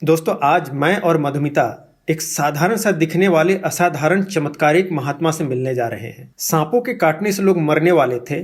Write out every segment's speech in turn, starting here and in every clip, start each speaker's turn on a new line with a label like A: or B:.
A: दोस्तों, आज मैं और मधुमिता एक साधारण सा दिखने वाले असाधारण चमत्कारिक महात्मा से मिलने जा रहे हैं। सांपों के काटने से लोग मरने वाले थे,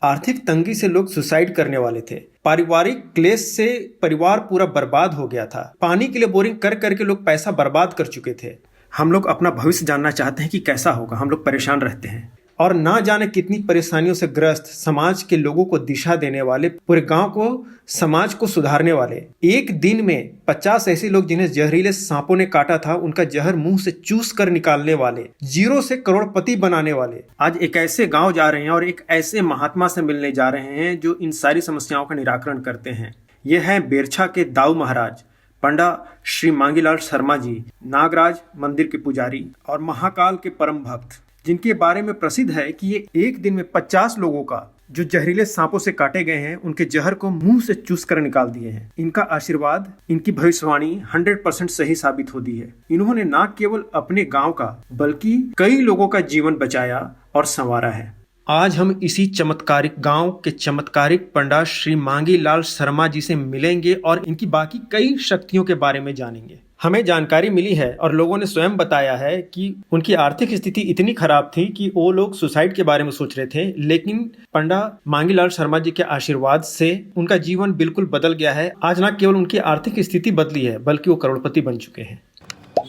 A: आर्थिक तंगी से लोग सुसाइड करने वाले थे, पारिवारिक क्लेश से परिवार पूरा बर्बाद हो गया था, पानी के लिए बोरिंग कर करके लोग पैसा बर्बाद कर चुके थे। हम लोग अपना भविष्य जानना चाहते हैं कि कैसा होगा। हम लोग परेशान रहते हैं और ना जाने कितनी परेशानियों से ग्रस्त समाज के लोगों को दिशा देने वाले, पूरे गांव को, समाज को सुधारने वाले। एक दिन में 50 ऐसे लोग जिन्हें जहरीले सांपों ने काटा था, उनका जहर मुंह से चूस कर निकालने वाले, जीरो से करोड़पति बनाने वाले, आज एक ऐसे गांव जा रहे हैं और एक ऐसे महात्मा से मिलने जा रहे हैं जो इन सारी समस्याओं का निराकरण करते हैं। ये है बेरछा के दाऊ महाराज, पंडा श्री मांगीलाल शर्मा जी, नागराज मंदिर के पुजारी और महाकाल के परम भक्त, जिनके बारे में प्रसिद्ध है कि ये एक दिन में 50 लोगों का जो जहरीले सांपों से काटे गए हैं, उनके जहर को मुंह से चूस कर निकाल दिए हैं। इनका आशीर्वाद, इनकी भविष्यवाणी 100% सही साबित होती है। इन्होंने न केवल अपने गांव का बल्कि कई लोगों का जीवन बचाया और संवारा है। आज हम इसी चमत्कारिक गांव के चमत्कारिक पंडा श्री मांगीलाल शर्मा जी से मिलेंगे और इनकी बाकी कई शक्तियों के बारे में जानेंगे। हमें जानकारी मिली है और लोगों ने स्वयं बताया है कि उनकी आर्थिक स्थिति इतनी खराब थी कि वो लोग सुसाइड के बारे में सोच रहे थे, लेकिन पंडा मांगीलाल शर्मा जी के आशीर्वाद से उनका जीवन बिल्कुल बदल गया है। आज न केवल उनकी आर्थिक स्थिति बदली है बल्कि वो करोड़पति बन चुके हैं।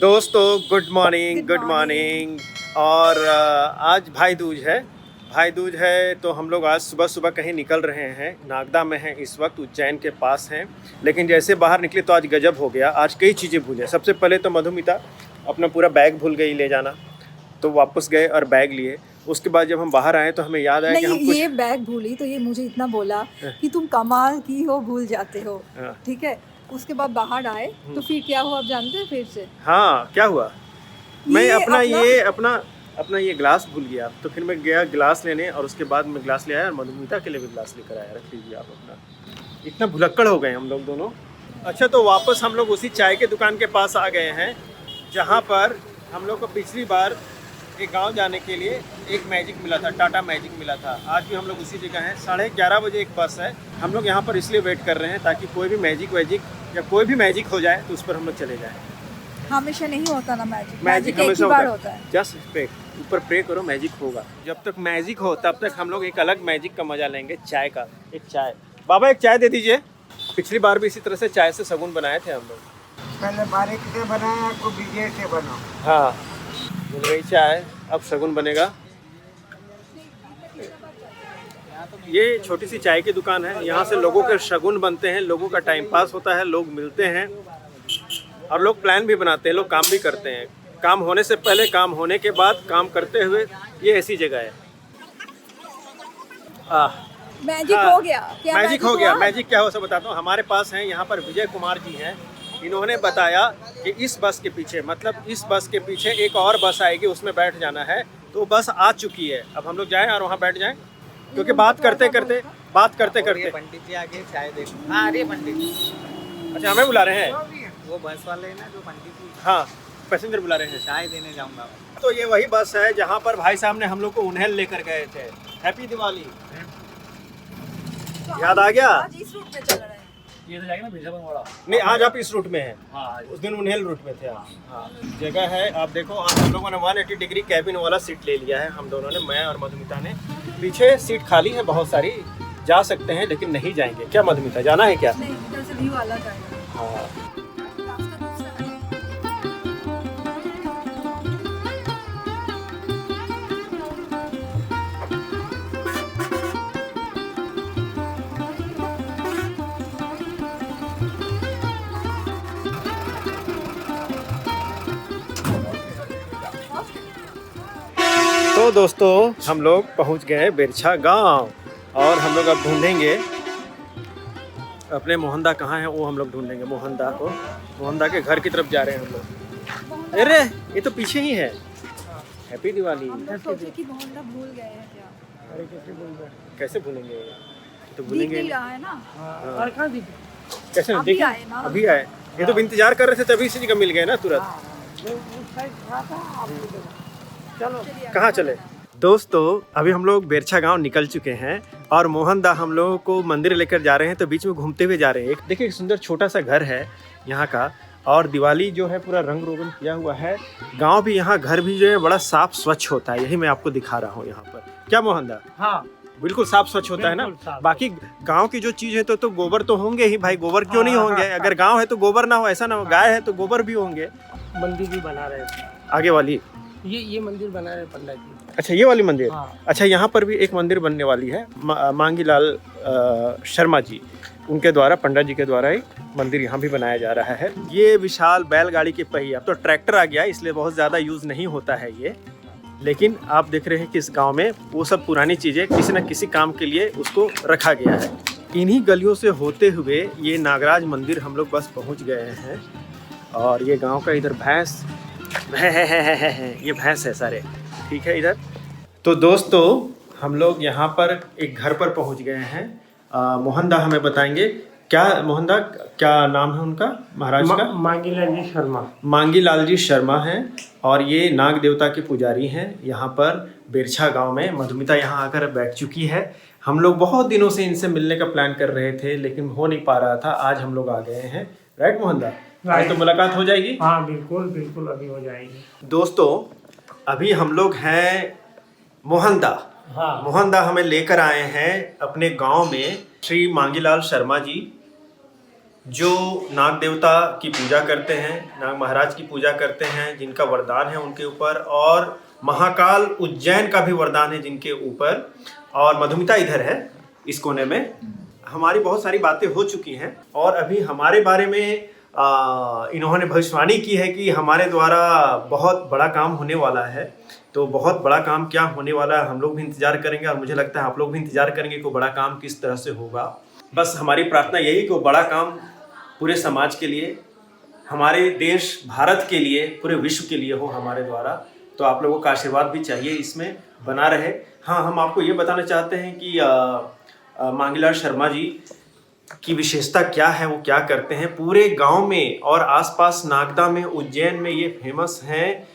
A: दोस्तों, गुड मॉर्निंग। और आज भाई दूज है तो हम लोग आज सुबह कहीं निकल रहे हैं। नागदा में हैं इस वक्त, उज्जैन के पास हैं, लेकिन जैसे बाहर निकले तो आज गजब हो गया। आज कई चीज़ें भूले। सबसे पहले तो मधुमिता अपना पूरा बैग भूल गई ले जाना, तो वापस गए और बैग लिए। उसके बाद जब हम बाहर आए तो हमें याद आया कि हम
B: ये बैग भूली तो ये मुझे इतना बोला कि तुम कमाल की हो, भूल जाते हो। ठीक है, उसके बाद बाहर आए तो फिर क्या हुआ आप जानते हैं? फिर से हाँ,
A: क्या हुआ, मैं अपना ये ग्लास भूल गया। तो फिर मैं गया ग्लास लेने और उसके बाद मैं ग्लास ले आया और मधुमिता के लिए भी ग्लास लेकर आया। रख लीजिए आप अपना। इतना भुलक्कड़ हो गए हम लोग दोनों। अच्छा, तो वापस हम लोग उसी चाय के दुकान के पास आ गए हैं जहाँ पर हम लोग को पिछली बार एक गांव जाने के लिए एक मैजिक मिला था, टाटा मैजिक मिला था। आज भी हम लोग उसी जगह हैं। 11:30 बजे एक बस है। हम लोग यहाँ पर इसलिए वेट कर रहे हैं ताकि कोई भी मैजिक या कोई भी मैजिक हो जाए तो उस पर हम लोग चले जाएँ।
B: हमेशा नहीं होता ना मैजिक
A: हमेशा होता है। जस्ट ऊपर प्रे करो, मैजिक होगा। जब तक मैजिक हो तब तक हम लोग एक अलग मैजिक का मजा लेंगे, चाय का। एक चाय, बाबा एक चाय दे दीजिए। पिछली बार भी इसी तरह से चाय से सगुन बनाए थे हम लोग।
C: पहले बारीक से बनाया, आपको बीजे से बनाओ।
A: हाँ, मिल गई चाय, अब सगुन बनेगा। ये छोटी सी चाय की दुकान है। यहाँ से लोगों के शगुन बनते हैं, लोगों का टाइम पास होता है, लोग मिलते हैं और लोग प्लान भी बनाते हैं, लोग काम भी करते हैं। काम होने से पहले, काम होने के बाद, काम करते हुए। ये ऐसी जगह है।
B: मैजिक हो गया क्या?
A: मैजिक हो गया। मैजिक क्या हो सब बताता हूँ। हमारे पास हैं यहाँ पर विजय कुमार जी हैं। इन्होंने बताया कि इस बस के पीछे, मतलब इस बस के पीछे एक और बस आएगी, उसमें बैठ जाना है। तो बस आ चुकी है। अब हम लोग जाएं और वहाँ बैठ जाएं, क्योंकि बात करते करते
C: पंडित जी आगे चाय देखो। हाँ, अरे पंडित जी।
A: अच्छा, हमें बुला रहे हैं?
C: वो बस वाले हैं ना जो पंडित जी।
A: हाँ, पैसेंजर बुला रहे हैं।
C: चाय देने जाऊंगा।
A: तो ये वही बस है जहाँ पर भाई साहब ने हम लोग को उन्हेल लेकर गए थे। हैप्पी दिवाली। याद आ गया?
B: आज इस रूट पे चल रहे हैं।
C: ये तो जाएगा ना बिरसा वाला।
A: नहीं, आज आप इस रूट में हैं।
C: हाँ,
A: उस दिन उन्हेल रूट में थे। हाँ, जगह है। आप देखो, आज हम लोगों ने 180 डिग्री कैबिन वाला सीट ले लिया है। हम दोनों ने, मैं और मधुमिता ने। पीछे सीट खाली है बहुत सारी, जा सकते हैं लेकिन नहीं जाएंगे। क्या मधुमिता, जाना है क्या?
B: नहीं, इधर से व्यू अलग आएगा।
A: हाँ। तो दोस्तों, हम लोग पहुंच गए बेरछा गांव और हम लोग अब ढूंढेंगे अपने मोहनदा कहाँ है, वो हम लोग ढूंढेंगे मोहनदा को। मोहनदा के घर की तरफ जा रहे हैं हम लोग। अरे ये तो पीछे ही है। हैप्पी दिवाली।
B: सोचे कि मोहनदा भूल गए हैं क्या?
C: अरे
A: कैसे भूलेंगे? तो भूलेंगे
B: नहीं रहा है ना।
C: और कहाँ दी?
A: कैसे
B: अभी
A: देखिए,
B: आए ना।
A: अभी आए। ये तो इंतजार कर रहे थे, तभी इसी जगह मिल गए ना तुरंत।
C: चलो,
A: कहाँ चले? दोस्तों, अभी हम लोग बेरछा गांव निकल चुके हैं और मोहनदा हम लोगों को मंदिर लेकर जा रहे हैं। तो बीच में घूमते हुए जा रहे हैं। देखिए, एक सुंदर छोटा सा घर है यहाँ का और दिवाली जो है पूरा रंग रोगन किया हुआ है। गांव भी यहाँ घर भी जो है बड़ा साफ स्वच्छ होता है, यही मैं आपको दिखा रहा हूँ यहाँ पर। क्या मोहनदा?
C: हाँ
A: बिल्कुल साफ स्वच्छ होता है ना। बाकी गांव की जो चीज है तो गोबर तो होंगे ही भाई, गोबर क्यों नहीं होंगे? अगर गांव है तो गोबर ना हो ऐसा ना हो, गाय है तो गोबर भी होंगे।
D: मंदिर भी बना रहे थे
A: आगे वाली
D: ये मंदिर बना रहे पंडित जी।
A: अच्छा ये वाली मंदिर।
D: हाँ।
A: अच्छा यहाँ पर भी एक मंदिर बनने वाली है, मांगीलाल शर्मा जी उनके द्वारा, पंडित जी के द्वारा ही मंदिर यहाँ भी बनाया जा रहा है। ये विशाल बैलगाड़ी के पहिए, अब तो ट्रैक्टर आ गया इसलिए बहुत ज़्यादा यूज़ नहीं होता है ये, लेकिन आप देख रहे हैं कि इस गांव में वो सब पुरानी चीज़ें किसी न किसी काम के लिए उसको रखा गया है। इन्हीं गलियों से होते हुए ये नागराज मंदिर हम लोग बस पहुँच गए हैं। और ये गाँव का इधर भैंस ये भैंस है सारे, ठीक है इधर। तो दोस्तों हम लोग यहाँ पर एक घर पर पहुँच गए हैं। मोहनदा हमें बताएंगे क्या, मोहनदा क्या नाम है उनका महाराज का?
D: मांगीलाल जी शर्मा।
A: मांगीलाल जी शर्मा हैं और ये नाग देवता के पुजारी हैं। यहाँ पर बेरछा गांव में मधुमिता यहाँ आकर बैठ चुकी है। हम लोग बहुत दिनों से इनसे मिलने का प्लान कर रहे थे लेकिन हो नहीं पा रहा था, आज हम लोग आ गए हैं। राइट मोहनदा? आज तो मुलाकात हो जाएगी।
D: हाँ बिल्कुल बिल्कुल अभी हो जाएगी।
A: दोस्तों अभी हम लोग हैं मोहनदा।
D: हाँ।
A: मोहनदा हमें लेकर आए हैं अपने गांव में। श्री मांगीलाल शर्मा जी जो नाग देवता की पूजा करते हैं, नाग महाराज की पूजा करते हैं, जिनका वरदान है उनके ऊपर, और महाकाल उज्जैन का भी वरदान है जिनके ऊपर। और मधुमिता इधर है इस कोने में। हमारी बहुत सारी बातें हो चुकी हैं और अभी हमारे बारे में इन्होंने भविष्यवाणी की है कि हमारे द्वारा बहुत बड़ा काम होने वाला है। तो बहुत बड़ा काम क्या होने वाला है हम लोग भी इंतजार करेंगे और मुझे लगता है आप लोग भी इंतजार करेंगे कि वो बड़ा काम किस तरह से होगा। बस हमारी प्रार्थना यही कि वो बड़ा काम पूरे समाज के लिए, हमारे देश भारत के लिए, पूरे विश्व के लिए हो हमारे द्वारा। तो आप लोगों का आशीर्वाद भी चाहिए, इसमें बना रहे। हाँ, हम आपको ये बताना चाहते हैं कि मांगीलाल शर्मा जी की विशेषता क्या है, वो क्या करते हैं पूरे गांव में और आसपास नागदा में, उज्जैन में ये फेमस हैं।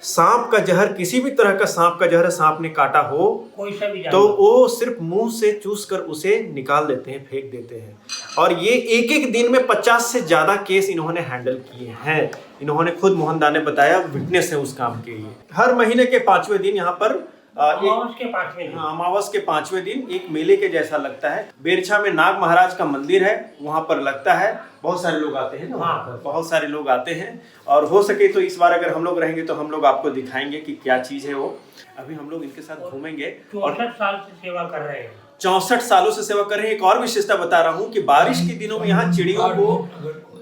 A: सांप का जहर, किसी भी तरह का सांप का जहर सांप ने काटा हो
D: कोई सा भी
A: तो वो सिर्फ मुंह से चूस कर उसे निकाल देते हैं, फेंक देते हैं। और ये एक एक दिन में 50 से ज्यादा केस इन्होंने हैंडल किए हैं। इन्होंने खुद मोहनदा ने बताया, विटनेस है उस काम के लिए। हर महीने के 5वें दिन यहाँ पर अमावस के 5वें दिन एक मेले के जैसा लगता है। बेरछा में नाग महाराज का मंदिर है, वहाँ पर लगता है। बहुत सारे लोग आते हैं ना वहाँ पर, बहुत सारे लोग आते हैं। और हो सके तो इस बार अगर हम लोग रहेंगे तो हम लोग आपको दिखाएंगे कि क्या चीज़ है वो। अभी हम लोग इनके साथ घूमेंगे।
D: 64 साल से सेवा कर रहे हैं।
A: 64 सालों से सेवा कर रहे हैं। एक और विशेषता बता रहा हूँ कि बारिश के दिनों में यहाँ चिड़ियों को,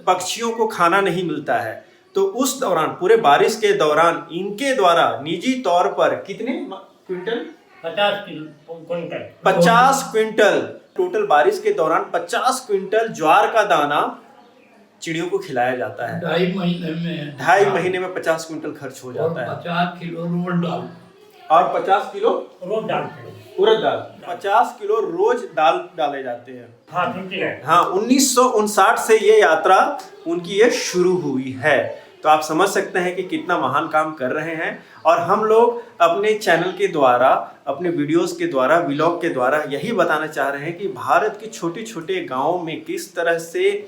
A: पक्षियों को खाना नहीं मिलता है। तो उस दौरान, पूरे बारिश के दौरान इनके द्वारा निजी तौर पर कितने क्विंटल? 50 क्विंटल टोटल बारिश के दौरान 50 क्विंटल ज्वार का दाना चिड़ियों को खिलाया जाता है। 2.5 महीने में 50 क्विंटल खर्च हो जाता है।
D: 50 किलो रोज दाल
A: और 50 किलो
D: रोज दाल,
A: उड़द दाल, 50 किलो रोज दाल डाले जाते हैं। हाँ, 1959 से ये यात्रा उनकी ये शुरू हुई है। तो आप समझ सकते हैं कि कितना महान काम कर रहे हैं। और हम लोग अपने चैनल के द्वारा, अपने वीडियोस के द्वारा, व्लॉग के द्वारा यही बताना चाह रहे हैं कि भारत के छोटे छोटे गाँव में किस तरह से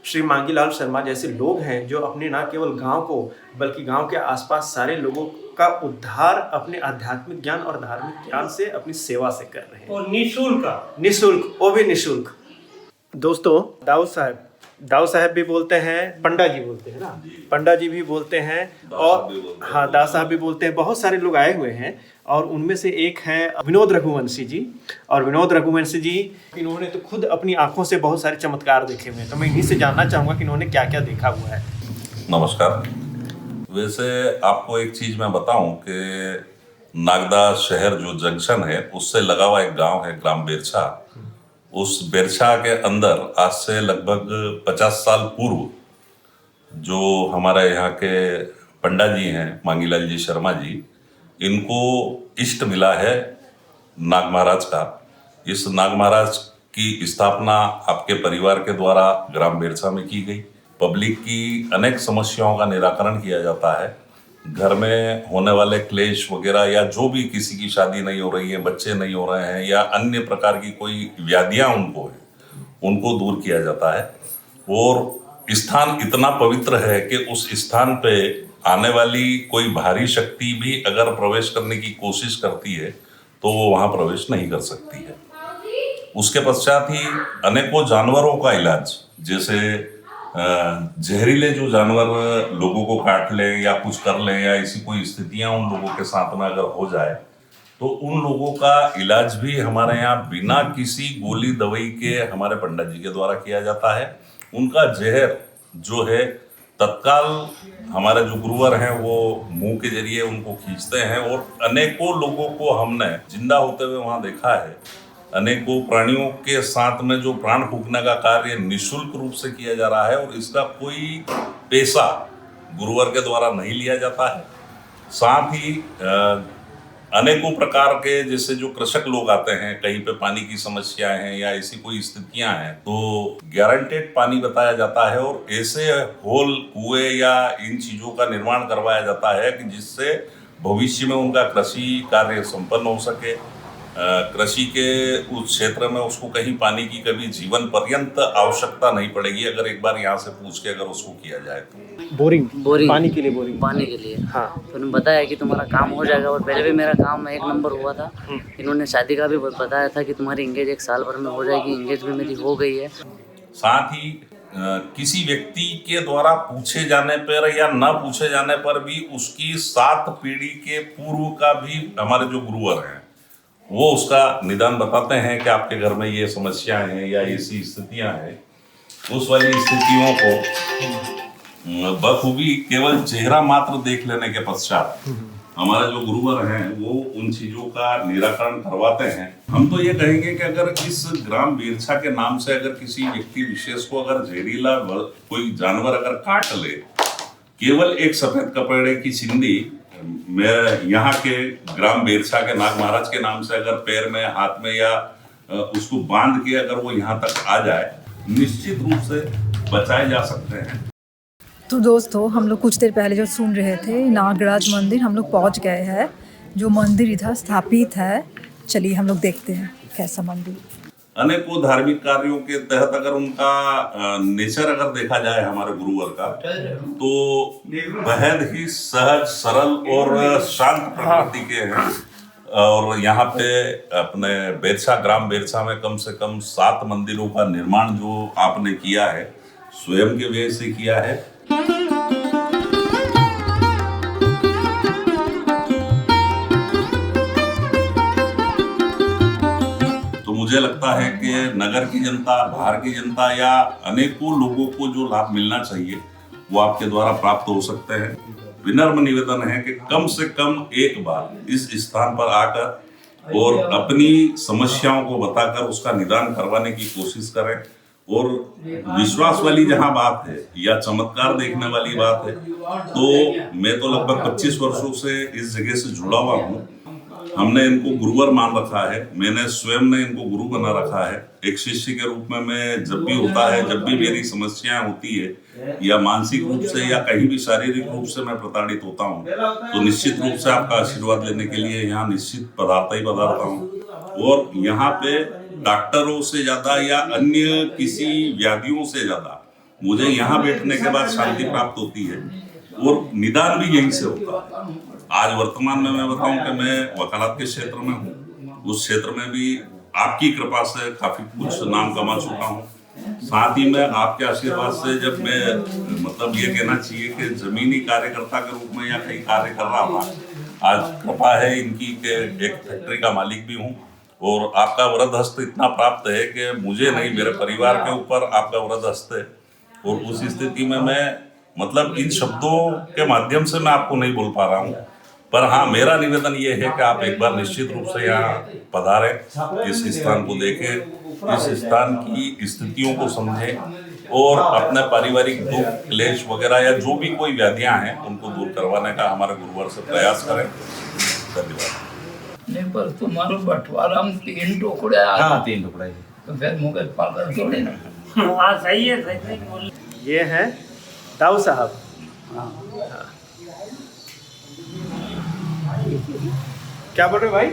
A: श्री मांगीलाल शर्मा जैसे लोग हैं जो अपने न केवल गांव को बल्कि गांव के आसपास सारे लोगों का उद्धार अपने आध्यात्मिक ज्ञान और धार्मिक ज्ञान से, अपनी सेवा से कर रहे हैं।
D: और निःशुल्क,
A: वो भी निःशुल्क। दोस्तों दाऊ साहब भी बोलते हैं, पंडा जी बोलते हैं ना, पंडा जी भी बोलते हैं, और हाँ दास साहब भी बोलते हैं। बहुत सारे लोग आए हुए हैं और उनमें से एक है विनोद रघुवंशी जी। और विनोद रघुवंशी जी, इन्होंने तो खुद अपनी आंखों से बहुत सारे चमत्कार देखे हुए हैं। तो मैं इन्हीं से जानना चाहूँगा कि इन्होंने क्या क्या देखा हुआ है।
E: नमस्कार। वैसे आपको एक चीज़ मैं बताऊं कि नागदा शहर जो जंक्शन है उससे लगा हुआ एक गांव है, ग्राम बेरछा। उस बेरछा के अंदर आज से लगभग 50 साल पूर्व जो हमारे यहाँ के पंडा जी हैं, मांगीलाल जी शर्मा जी, इनको इष्ट मिला है नाग महाराज का। इस नाग महाराज की स्थापना आपके परिवार के द्वारा ग्राम बेरछा में की गई। पब्लिक की अनेक समस्याओं का निराकरण किया जाता है। घर में होने वाले क्लेश वगैरह, या जो भी किसी की शादी नहीं हो रही है, बच्चे नहीं हो रहे हैं, या अन्य प्रकार की कोई व्याधियां उनको है, उनको दूर किया जाता है। और स्थान इतना पवित्र है कि उस स्थान पे आने वाली कोई भारी शक्ति भी अगर प्रवेश करने की कोशिश करती है तो वो वहां प्रवेश नहीं कर सकती है। उसके पश्चात ही अनेकों जानवरों का इलाज, जैसे जहरीले जो जानवर लोगों को काट लें या कुछ कर लें या ऐसी कोई स्थितियां उन लोगों के साथ में अगर हो जाए तो उन लोगों का इलाज भी हमारे यहाँ बिना किसी गोली दवाई के हमारे पंडित जी के द्वारा किया जाता है। उनका जहर जो है तत्काल हमारे जो गुरुवर हैं वो मुंह के जरिए उनको खींचते हैं और अनेकों लोगों को हमने जिंदा होते हुए वहां देखा है। अनेकों प्राणियों के साथ में जो प्राण फूंकने का कार्य निःशुल्क रूप से किया जा रहा है और इसका कोई पैसा गुरुवर के द्वारा नहीं लिया जाता है। साथ ही अनेकों प्रकार के जैसे जो कृषक लोग आते हैं, कहीं पे पानी की समस्याएं हैं या ऐसी कोई स्थितियां हैं तो गारंटेड पानी बताया जाता है और ऐसे होल कुएं या इन चीजों का निर्माण करवाया जाता है कि जिससे भविष्य में उनका कृषि कार्य संपन्न हो सके। कृषि के उस क्षेत्र में उसको कहीं पानी की कभी जीवन पर्यंत आवश्यकता नहीं पड़ेगी अगर एक बार यहाँ से पूछ के अगर उसको किया जाए तो।
A: बोरिंग
F: पानी के लिए
A: हाँ।
F: तो उन्होंने बताया कि तुम्हारा काम हो जाएगा और पहले भी मेरा काम 1 नंबर हुआ था। इन्होंने शादी का भी बताया था कि तुम्हारी इंगेज 1 साल भर में हो जाएगी। इंगेज भी मेरी हो गई है।
E: साथ ही किसी व्यक्ति के द्वारा पूछे जाने पर या न पूछे जाने पर भी उसकी 7 पीढ़ी के पूर्व का भी हमारे जो गुरुवर हैं वो उसका निदान बताते हैं कि आपके घर में ये समस्याएं हैं या ऐसी स्थितियां हैं। उस वाली स्थितियों को बखूबी केवल चेहरा मात्र देख लेने के पश्चात हमारे जो गुरुवर हैं वो उन चीजों का निराकरण करवाते हैं। हम तो ये कहेंगे कि अगर इस ग्राम बेरछा के नाम से अगर किसी व्यक्ति विशेष को अगर जहरीला कोई जानवर अगर काट ले, केवल एक सफेद कपड़े की चिंदी मैं यहाँ के ग्राम बेरछा के नाग महाराज के नाम से अगर पैर में हाथ में या उसको बांध के अगर वो यहाँ तक आ जाए, निश्चित रूप से बचाए जा सकते हैं।
B: तो दोस्तों, हम लोग कुछ देर पहले जो सुन रहे थे नागराज मंदिर, हम लोग पहुंच गए हैं। जो मंदिर इधर स्थापित है, चलिए हम लोग देखते हैं कैसा मंदिर।
E: अनेकों धार्मिक कार्यों के तहत अगर उनका नेचर अगर देखा जाए हमारे गुरुवर का तो बेहद ही सहज सरल और शांत प्रकृति के हैं। और यहाँ पे अपने बेरछा ग्राम बेरछा में कम से कम 7 मंदिरों का निर्माण जो आपने किया है स्वयं के व्यय से किया है। मुझे लगता है कि नगर की जनता, बाहर की जनता या अनेकों लोगों को जो लाभ मिलना चाहिए वो आपके द्वारा प्राप्त हो सकते हैं। विनम्र निवेदन है कि कम से कम एक बार इस स्थान पर आकर और अपनी समस्याओं को बताकर उसका निदान करवाने की कोशिश करें। और विश्वास वाली जहां बात है या चमत्कार देखने वाली बात है तो मैं तो लगभग 25 वर्षों से इस जगह से जुड़ा हुआ हूँ। हमने इनको गुरुवर मान रखा है, मैंने स्वयं ने इनको गुरु बना रखा है। एक शिष्य के रूप में मैं जब भी होता है, जब भी मेरी समस्याएं होती है या मानसिक रूप से या कहीं भी शारीरिक रूप से मैं प्रताड़ित होता हूं तो निश्चित रूप से आपका आशीर्वाद लेने के लिए यहाँ निश्चित पधारता हूँ। और यहाँ पे डॉक्टरों से ज्यादा या अन्य किसी व्याधियों से ज्यादा मुझे यहाँ बैठने के बाद शांति प्राप्त होती है और निदान भी यहीं से होता है। आज वर्तमान में मैं बताऊं कि मैं वकालत के क्षेत्र में हूँ। उस क्षेत्र में भी आपकी कृपा से काफी कुछ नाम कमा चुका हूँ। साथ ही मैं आपके आशीर्वाद से जब मैं मतलब ये कहना चाहिए कि जमीनी कार्यकर्ता के रूप में या कहीं कार्य कर रहा था, आज कृपा है इनकी के एक फैक्ट्री का मालिक भी हूँ। और आपका वरद हस्त इतना प्राप्त है कि मुझे नहीं, मेरे परिवार के ऊपर आपका वरद हस्त है। और उस स्थिति में मैं मतलब इन शब्दों के माध्यम से मैं आपको नहीं बोल पा रहा हूँ, पर हाँ मेरा निवेदन ये है कि आप एक बार निश्चित रूप से यहाँ पधारें, इस स्थान को देखें, इस स्थान की स्थितियों को समझें और अपने पारिवारिक दुख क्लेश वगैरह या जो भी कोई व्याधियां हैं उनको दूर करवाने का हमारे गुरुवर से प्रयास करें। धन्यवाद।
G: नहीं, पर तुम्हारा बंटवारा हम 3 टुकड़े
C: हाँ 3 टुकड़े
G: तो फिर मुझे पागल थोड़ी ना।
D: हाँ सही है बोल।
A: ये हैं दाऊ साहब। क्या बोल रहे भाई?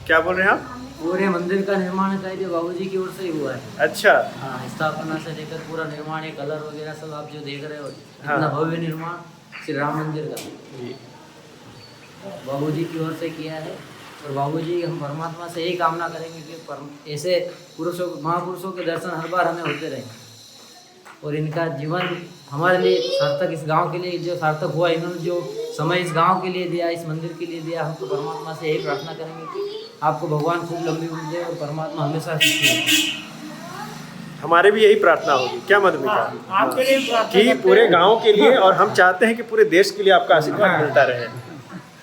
A: क्या बोल रहे हैं आप?
F: पूरे मंदिर का निर्माण कार्य बाबूजी की ओर से ही हुआ है।
A: अच्छा।
F: हाँ, स्थापना से लेकर पूरा निर्माण, ये कलर वगैरह सब आप जो देख रहे हो,
A: हाँ।
F: इतना भव्य निर्माण श्री राम मंदिर का बाबूजी की ओर से किया है। और बाबूजी, हम परमात्मा से यही कामना करेंगे कि ऐसे महापुरुषों के दर्शन हर बार हमें होते रहें और इनका जीवन हमारे लिए सार्थक, इस गांव के लिए जो सार्थक हुआ, इन्होंने जो समय इस गांव के लिए दिया, इस मंदिर के लिए दिया, हम तो परमात्मा से यही प्रार्थना करेंगे कि आपको भगवान खूब लंबी उम्र दे और परमात्मा हमेशा सुखी रहे।
A: हमारे भी यही प्रार्थना होगी, क्या मधुमिता?
G: आपके लिए प्रार्थना
A: कि पूरे गांव के लिए, और हम चाहते हैं कि पूरे देश के लिए आपका आशीर्वाद मिलता रहे।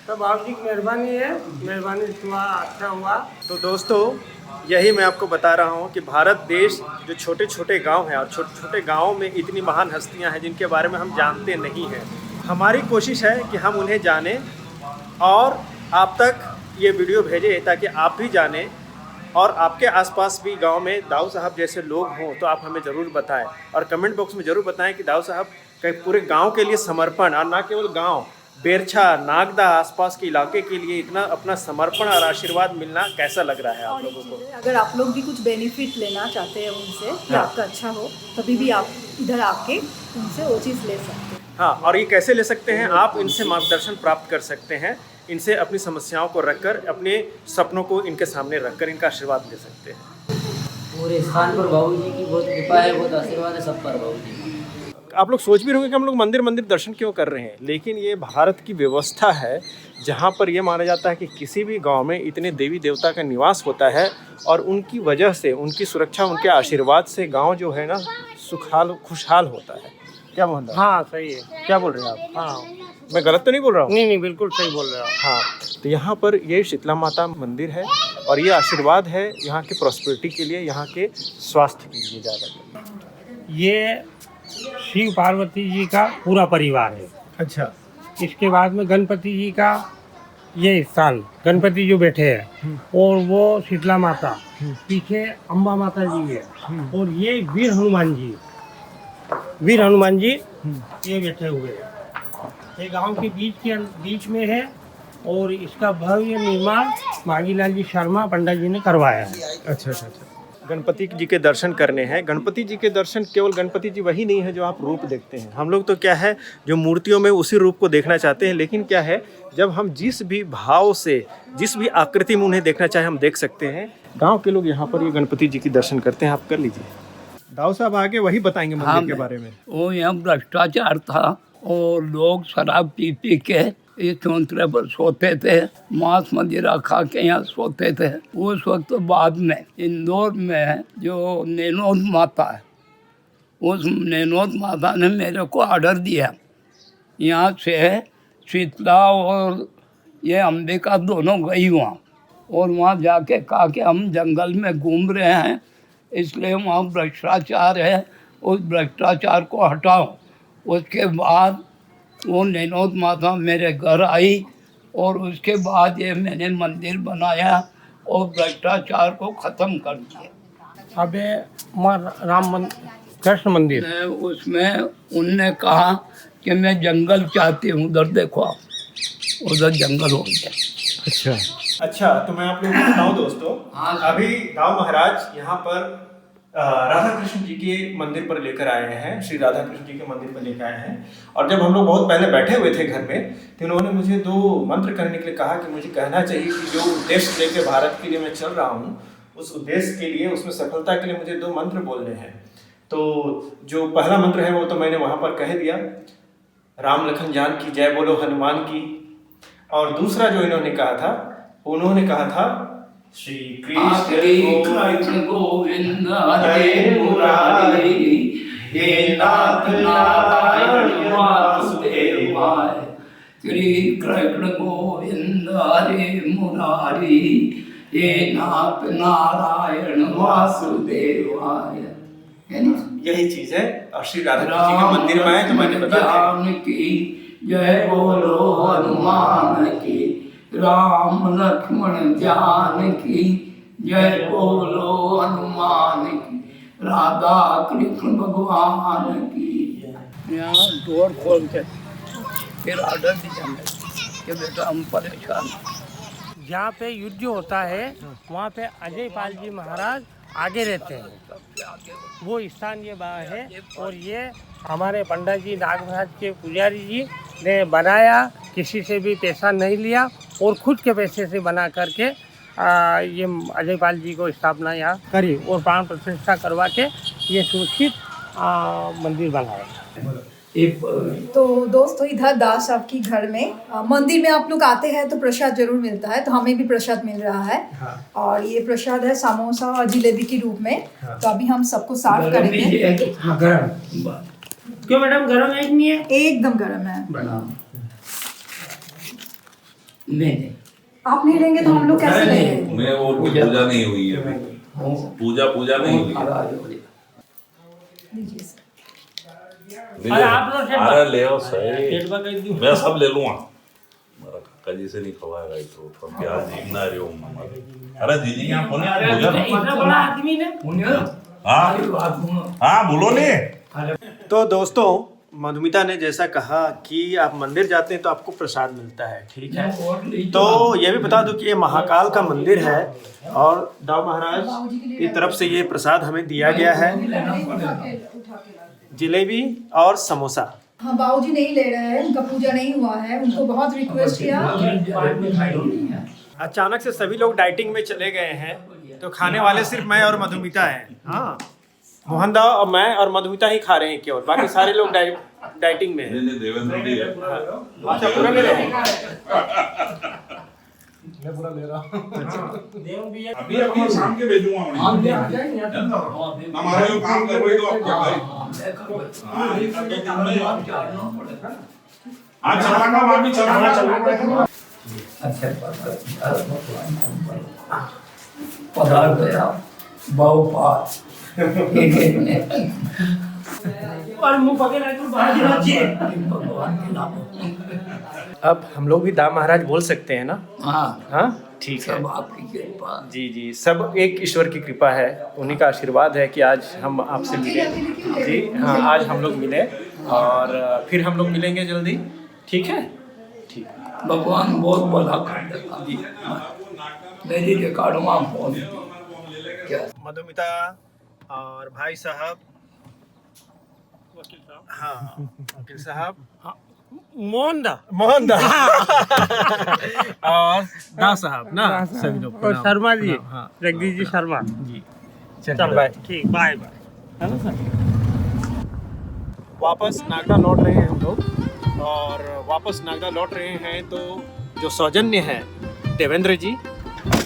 G: तो बाबू जी की मेहरबानी है, मेहरबानी हुआ, अच्छा हुआ।
A: तो दोस्तों, यही मैं आपको बता रहा हूँ कि भारत देश जो छोटे छोटे गांव हैं, और छोटे छोटे गांवों में इतनी महान हस्तियां हैं जिनके बारे में हम जानते नहीं हैं। हमारी कोशिश है कि हम उन्हें जानें और आप तक ये वीडियो भेजें ताकि आप भी जानें, और आपके आसपास भी गांव में दाऊ साहब जैसे लोग हों तो आप हमें ज़रूर बताएं, और कमेंट बॉक्स में ज़रूर बताएं कि दाऊ साहब का पूरे गांव के लिए समर्पण, और ना केवल गांव, बेरछा, नागदा, आसपास के इलाके के लिए इतना अपना समर्पण और आशीर्वाद मिलना कैसा लग रहा है आप लोगों को?
B: अगर आप लोग भी कुछ बेनिफिट लेना चाहते हैं उनसे कि आपका अच्छा हो, तभी भी आप इधर आके उनसे वो चीज़ ले सकते हैं।
A: हाँ, और ये कैसे ले सकते हैं? आप इनसे मार्गदर्शन प्राप्त कर सकते हैं, इनसे अपनी समस्याओं को रखकर, अपने सपनों को इनके सामने रखकर इनका आशीर्वाद ले सकते हैं।
F: पूरे स्थान पर बाबूजी की बहुत कृपा है, बहुत आशीर्वाद है सब पर बाबूजी का।
A: आप लोग सोच भी रहोगे कि हम लोग मंदिर दर्शन क्यों कर रहे हैं, लेकिन ये भारत की व्यवस्था है जहाँ पर यह माना जाता है कि किसी भी गांव में इतने देवी देवता का निवास होता है, और उनकी वजह से, उनकी सुरक्षा, उनके आशीर्वाद से गांव जो है ना खुशहाल होता है। क्या मोहन?
G: हाँ, सही है।
A: क्या बोल रहे हैं आप?
G: हाँ,
A: मैं गलत तो नहीं बोल रहा हूँ?
G: नहीं, बिल्कुल सही बोल रहे हो।
A: हाँ, तो यहाँ पर ये शीतला माता मंदिर है, और ये आशीर्वाद है यहाँ के प्रॉस्पेरिटी के लिए, यहाँ के स्वास्थ्य के लिए ज़्यादा।
G: ये शिव पार्वती जी का पूरा परिवार है।
A: अच्छा।
G: इसके बाद में गणपति जी का ये स्थान, गणपति जो बैठे हैं, और वो शीतला माता, पीछे अम्बा माता जी है, और ये वीर हनुमान जी ये बैठे हुए हैं। ये गांव के बीच में है, और इसका भव्य निर्माण मांगीलाल जी शर्मा पंडित जी ने करवाया है।
A: अच्छा। गणपति जी के दर्शन करने हैं। गणपति जी के दर्शन, केवल गणपति जी वही नहीं है जो आप रूप देखते हैं। हम लोग तो क्या है, जो मूर्तियों में उसी रूप को देखना चाहते हैं, लेकिन क्या है, जब हम जिस भी भाव से, जिस भी आकृति में उन्हें देखना चाहे, हम देख सकते हैं। गांव के लोग यहाँ पर ये गणपति जी की दर्शन करते हैं, आप कर लीजिए। दाऊ साहब आगे वही बताएंगे मंदिर के बारे में।
H: वो यहाँ भ्रष्टाचार था, और लोग शराब पी के इस चौंतरे पर सोते थे, मांस मदिरा खा के यहाँ सोते थे। उस वक्त बाद में इंदौर में जो नैनोद माता है, उस नैनोद माता ने मेरे को ऑर्डर दिया, यहाँ से शीतला और ये अंबिका दोनों गई वहाँ, और वहाँ जाके कहा कि हम जंगल में घूम रहे हैं, इसलिए वहाँ भ्रष्टाचार है, उस भ्रष्टाचार को हटाओ। उसके बाद वो नैनोद माता मेरे घर आई, और उसके बाद ये मैंने मंदिर बनाया और भ्रष्टाचार को ख़त्म कर दिया।
G: अब कृष्ण मंदिर
H: उसमें उनने कहा कि मैं जंगल चाहती हूँ, उधर देखो आप, उधर जंगल हो गया।
A: अच्छा, तो मैं आप लोगों को बताऊं दोस्तों, अभी दाऊ महाराज यहाँ पर राधा कृष्ण जी के मंदिर पर लेकर आए हैं, श्री राधा कृष्ण जी के मंदिर पर लेकर आए हैं। और जब हम लोग बहुत पहले बैठे हुए थे घर में, तो उन्होंने मुझे 2 मंत्र करने के लिए कहा कि मुझे कहना चाहिए कि जो उद्देश्य लेकर भारत के लिए मैं चल रहा हूँ, उस उद्देश्य के लिए, उसमें सफलता के लिए मुझे 2 मंत्र बोलने हैं। तो जो पहला मंत्र है वो तो मैंने वहाँ पर कह दिया, राम लखन जान की जय बोलो हनुमान की। और दूसरा जो इन्होंने कहा था श्री कृष्ण
H: गोविंद हरे मुरारी, हे नाथ नारायण वासुदेवाय। श्री कृष्ण गोविंद हरे मुरारी, हे नाथ नारायण वासुदेवाय।
A: यही चीज है। और श्री राधा कृष्ण जी के मंदिर में आए तो मैंने बताया
H: की जय बोलो हनुमान की, राम लक्ष्मण जान की जय बोलो हनुमान की, राधा कृष्ण भगवान की। यहाँ डोर खोल के फिर ऑर्डर दिया मैं कि बेटा हम परेशान।
G: जहाँ पे युद्ध होता है वहाँ पे अजय पाल जी महाराज आगे रहते हैं। वो स्थान ये है और ये हमारे पंडित जी नागराज के पुजारी जी ने बनाया, किसी से भी पैसा नहीं लिया और खुद के पैसे से बना करके ये अजय पाल जी को स्थापना यहाँ करी और प्राण प्रतिष्ठा करवा के ये सुरक्षित मंदिर बनाया।
B: तो दोस्तों इधर दास साहब की घर में मंदिर में आप लोग आते हैं तो प्रसाद जरूर मिलता है, तो हमें भी प्रसाद मिल रहा है। और ये प्रसाद है समोसा और जिलेबी के रूप में। तो अभी हम सबको सर्व करेंगे।
G: क्यों मैडम गरम है नहीं है?
B: एकदम गर्म है।
H: नहीं
B: आप नहीं लेंगे तो हम लोग कैसे लेंगे?
E: मैं वो पूजा नहीं हुई है, पूजा नहीं हुई।
B: लीजिए सर।
G: अरे आप लोग
E: अरे ले आओ सही, मैं सब ले लूँगा। मेरा काका जी से नहीं खवाएगा तो प्याज देखना रहे हो। अरे दीदी यहाँ कौन है?
G: इतना बड़ा आदमी ने
E: हाँ बोलो नहीं।
A: तो दोस्तों मधुमिता ने जैसा कहा कि आप मंदिर जाते हैं तो आपको प्रसाद मिलता है, ठीक है। तो ये भी बता दूं कि ये महाकाल का मंदिर है और दाऊ महाराज की तरफ से ये प्रसाद हमें दिया गया है, जिलेबी और समोसा।
B: हाँ बाबूजी नहीं ले रहे हैं, उनका पूजा नहीं हुआ है, उनको बहुत रिक्वेस्ट किया।
A: अचानक से सभी लोग डाइटिंग में चले गए हैं तो खाने वाले सिर्फ मैं और मधुमिता हैं। हाँ मोहन दा और मैं और मधुमिता ही खा रहे हैं केवल, बाकी सारे लोग डाइटिंग में हैं।
E: देवेंद्र भी है।
A: अच्छा पूरा ले रहे हैं?
I: मैं पूरा ले रहा हूँ।
E: अभी शाम के भेजूंगा हमारा जो काम कर रहे तो आप क्या आज चलाना वापस चलाना
H: पदार्थ गया बहुपात
G: और मुंह पकड़ तो बाहर चाहिए।
H: भगवान के नाम
A: अब हम लोग भी दा महाराज बोल सकते हैं ना? हाँ ठीक है।
H: सब आपकी कृपा।
A: जी जी, सब एक ईश्वर की कृपा है, उन्हीं का आशीर्वाद है कि आज हम आपसे मिले। जी हाँ, आज हम लोग मिले और फिर हम लोग मिलेंगे जल्दी, ठीक है? ठीक।
H: भगवान बहुत बड़ा कर देगा जी। मेरी रिकॉर्ड में फोन क्या
A: मधुमिता और भाई साहब, हाँ वकील साहब,
G: मोहन दा
A: और दा साहब ना, सभी लोग
G: और शर्मा जी,
A: हाँ
G: जगदीश जी शर्मा
A: जी।
G: चल बाय। ठीक बाय बाय, है ना सर।
A: वापस नागदा लौट रहे हैं हम लोग और वापस नागदा लौट रहे हैं तो जो सौजन्य है देवेंद्र जी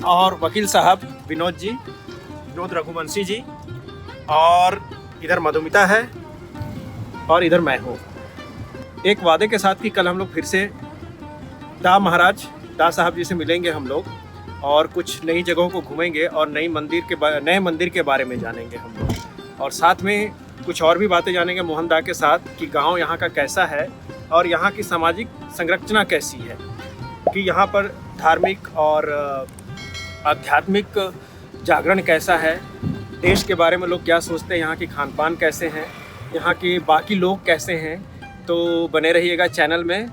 A: और वकील साहब विनोद रघुवंशी जी और इधर मधुमिता है और इधर मैं हूँ। एक वादे के साथ कि कल हम लोग फिर से दा साहब जी से मिलेंगे हम लोग और कुछ नई जगहों को घूमेंगे और नए मंदिर के बारे में जानेंगे हम लोग और साथ में कुछ और भी बातें जानेंगे मोहन दा के साथ कि गांव यहाँ का कैसा है और यहाँ की सामाजिक संरचना कैसी है, कि यहाँ पर धार्मिक और आध्यात्मिक जागरण कैसा है, देश के बारे में लोग क्या सोचते हैं, यहाँ की खान पान कैसे हैं, यहाँ के बाकी लोग कैसे हैं। तो बने रहिएगा चैनल में